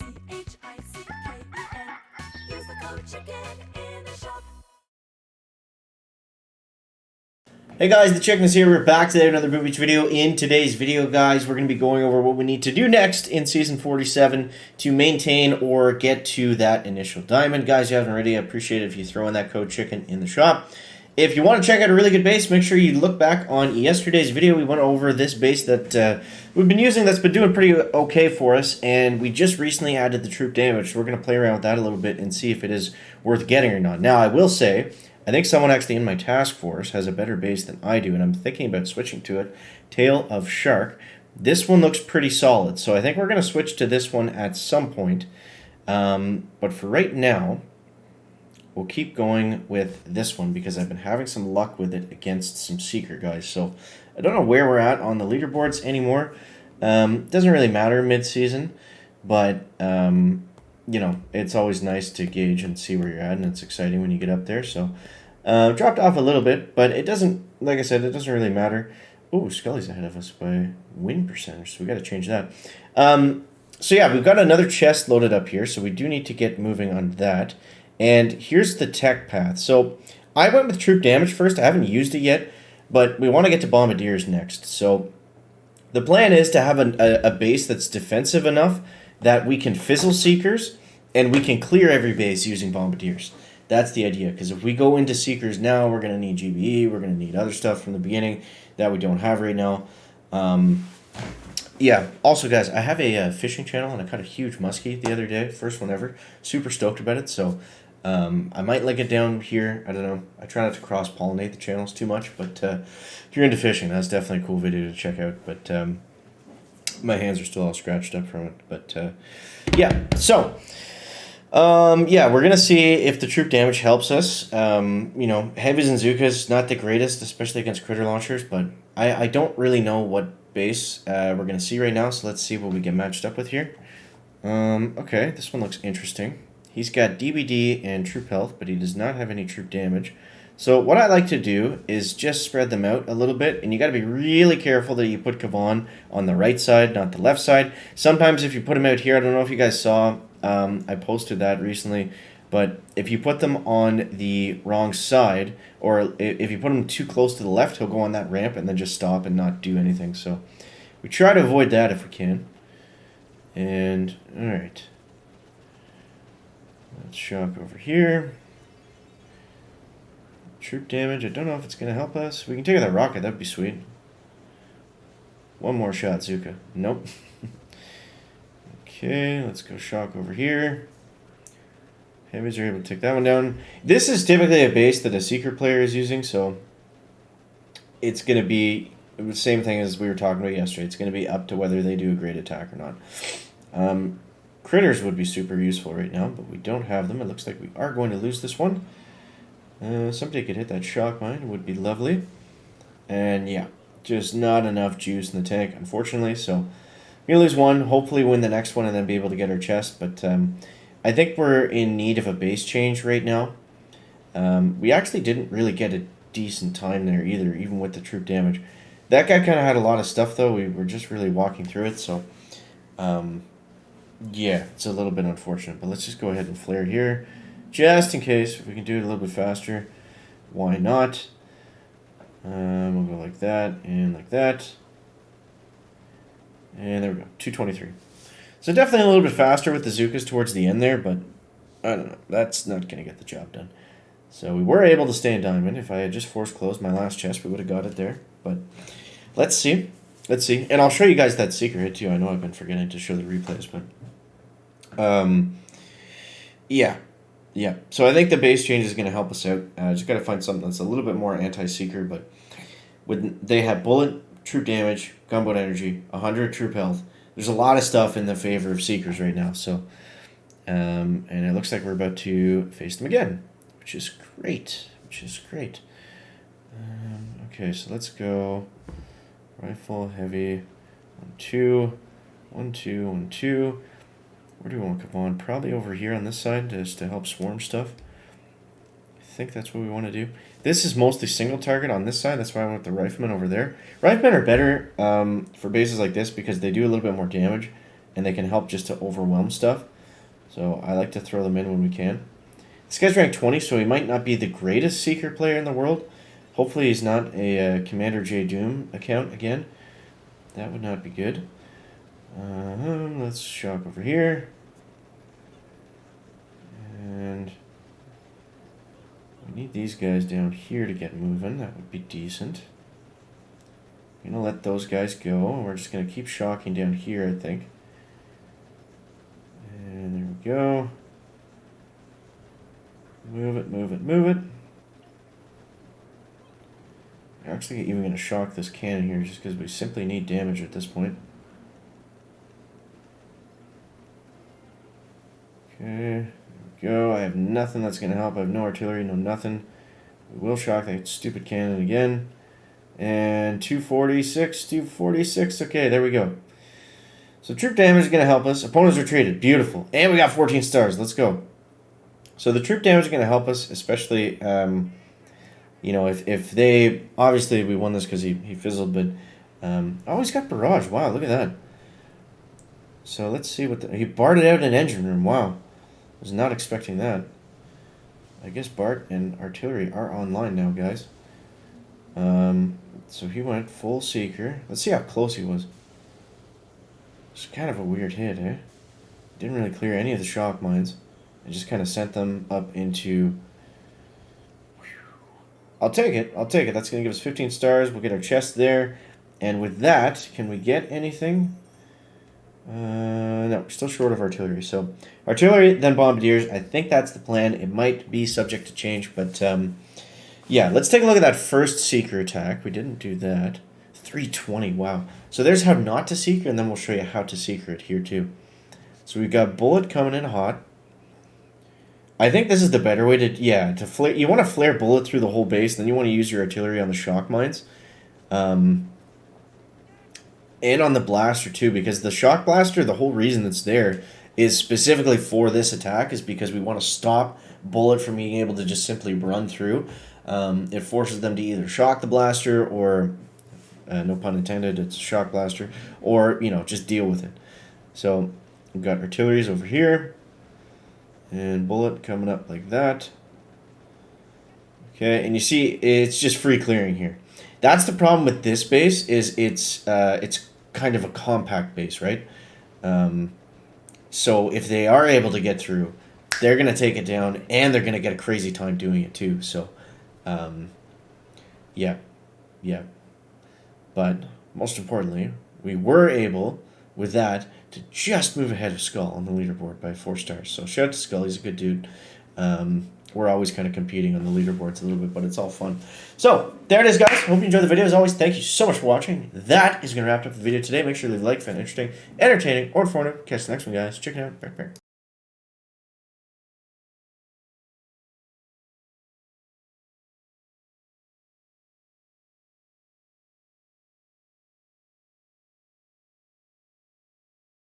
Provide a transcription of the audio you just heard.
Use the code CHICKEN in the shop. Hey guys, the Chicken is here. We're back today with another Boom Beach video. In today's video, guys, we're going to be going over what we need to do next in Season 47 to maintain or get to that initial diamond. Guys, you haven't already, I appreciate it if you throw in that code CHICKEN in the shop. If you want to check out a really good base, make sure you look back on yesterday's video. We went over this base that we've been using that's been doing pretty okay for us, and we just recently added the troop damage, so we're going to play around with that a little bit and see if it is worth getting or not. Now, I will say, I think someone actually in my task force has a better base than I do, and I'm thinking about switching to it. Tail of Shark. This one looks pretty solid, so I think we're going to switch to this one at some point. But for right now, we'll keep going with this one because I've been having some luck with it against some Seeker guys. So I don't know where we're at on the leaderboards anymore. Doesn't really matter mid-season, but you know, it's always nice to gauge and see where you're at, and it's exciting when you get up there. So dropped off a little bit, but it doesn't, like I said, it doesn't really matter. Oh, Scully's ahead of us by win percentage, so we got to change that. So yeah, we've got another chest loaded up here, so we do need to get moving on that. And here's the tech path. So I went with troop damage first. I haven't used it yet, but we want to get to bombardiers next. So the plan is to have a base that's defensive enough that we can fizzle Seekers and we can clear every base using bombardiers. That's the idea, because if we go into Seekers now, we're going to need GBE, we're going to need other stuff from the beginning that we don't have right now. Yeah, also guys, I have a fishing channel and I caught a huge muskie the other day, first one ever. Super stoked about it, so I might link it down here. I don't know. I try not to cross-pollinate the channels too much, but if you're into fishing, that's definitely a cool video to check out. But my hands are still all scratched up from it. But yeah, so yeah, we're gonna see if the troop damage helps us. You know, heavies and Zukas not the greatest, especially against critter launchers. But I don't really know what base we're gonna see right now. So let's see what we get matched up with here. Okay, this one looks interesting. He's got DBD and troop health, but he does not have any troop damage. So what I like to do is just spread them out a little bit, and you got to be really careful that you put Kavan on the right side, not the left side. Sometimes if you put him out here, I don't know if you guys saw, I posted that recently, but if you put them on the wrong side, or if you put him too close to the left, he'll go on that ramp and then just stop and not do anything. So we try to avoid that if we can. And, alright. Let's shock over here. Troop damage, I don't know if it's going to help us. We can take out that rocket, that'd be sweet. One more shot, Zuka. Nope. Okay, let's go shock over here. Heavies are able to take that one down. This is typically a base that a Seeker player is using, so it's going to be the same thing as we were talking about yesterday. It's going to be up to whether they do a great attack or not. Critters would be super useful right now, but we don't have them. It looks like we are going to lose this one. Somebody could hit that shock mine. It would be lovely. And yeah, just not enough juice in the tank, unfortunately. So we're going to lose one, hopefully win the next one, and then be able to get our chest. But I think we're in need of a base change right now. We actually didn't really get a decent time there either, even with the troop damage. That guy kind of had a lot of stuff, though. We were just really walking through it, so yeah, it's a little bit unfortunate. But let's just go ahead and flare here, just in case. If we can do it a little bit faster, why not? We'll go like that and like that. And there we go, 223. So definitely a little bit faster with the Zukas towards the end there, but I don't know. That's not going to get the job done. So we were able to stay in diamond. If I had just force closed my last chest, we would have got it there. But let's see. Let's see. And I'll show you guys that Seeker hit too. I know I've been forgetting to show the replays, but yeah. Yeah. So I think the base change is going to help us out. Just got to find something that's a little bit more anti-Seeker, but they have bullet, troop damage, gunboat energy, 100 troop health. There's a lot of stuff in the favor of Seekers right now. So, and it looks like we're about to face them again, which is great. Okay, so let's go rifle, heavy, 1, 2, 1, 2, 1, 2. Where do we want to come on? Probably over here on this side just to help swarm stuff. I think that's what we want to do. This is mostly single target on this side. That's why I went with the riflemen over there. Riflemen are better for bases like this because they do a little bit more damage and they can help just to overwhelm stuff. So I like to throw them in when we can. This guy's ranked 20, so he might not be the greatest Seeker player in the world. Hopefully he's not a Commander J Doom account again. That would not be good. Let's shock over here. And we need these guys down here to get moving. That would be decent. I'm going to let those guys go. We're just going to keep shocking down here, I think. And there we go. Move it, move it, move it. I'm actually even going to shock this cannon here just because we simply need damage at this point. Okay, there we go. I have nothing that's going to help. I have no artillery, no nothing. We will shock that stupid cannon again. And 246, 246. Okay, there we go. So troop damage is going to help us. Opponents retreated. Beautiful. And we got 14 stars. Let's go. So the troop damage is going to help us, especially, you know, if they... Obviously, we won this because he fizzled, but... oh, he's got barrage. Wow, look at that. So let's see what... he barred out an engine room. Wow. Was not expecting that. I guess Bart and artillery are online now, guys. So he went full Seeker. Let's see how close he was. It's kind of a weird hit, eh? Didn't really clear any of the shock mines. I just kind of sent them up into... I'll take it. I'll take it. That's going to give us 15 stars. We'll get our chest there. And with that, can we get anything? No, we're still short of artillery. So artillery, then bombardiers. I think that's the plan. It might be subject to change, but yeah, let's take a look at that first Seeker attack. We didn't do that. 320, wow. So there's how not to Seeker, and then we'll show you how to Seeker it here too. So we've got bullet coming in hot. I think this is the better way to, yeah, to flare. You want to flare bullet through the whole base, then you want to use your artillery on the shock mines. And on the blaster too, because the shock blaster, the whole reason it's there is specifically for this attack is because we want to stop bullet from being able to just simply run through. It forces them to either shock the blaster or, no pun intended, it's a shock blaster, or, you know, just deal with it. So we've got artilleries over here, and bullet coming up like that. Okay, and you see it's just free clearing here. That's the problem with this base, is it's kind of a compact base, right? So if they are able to get through, they're going to take it down, and they're going to get a crazy time doing it too. So, yeah. But most importantly, we were able, with that, to just move ahead of Skull on the leaderboard by 4 stars. So shout out to Skull, he's a good dude. We're always kind of competing on the leaderboards a little bit, but it's all fun. So, there it is, guys. Hope you enjoyed the video. As always, thank you so much for watching. That is going to wrap up the video today. Make sure you leave a like if you found it interesting, entertaining, or informative. Catch the next one, guys. Check it out.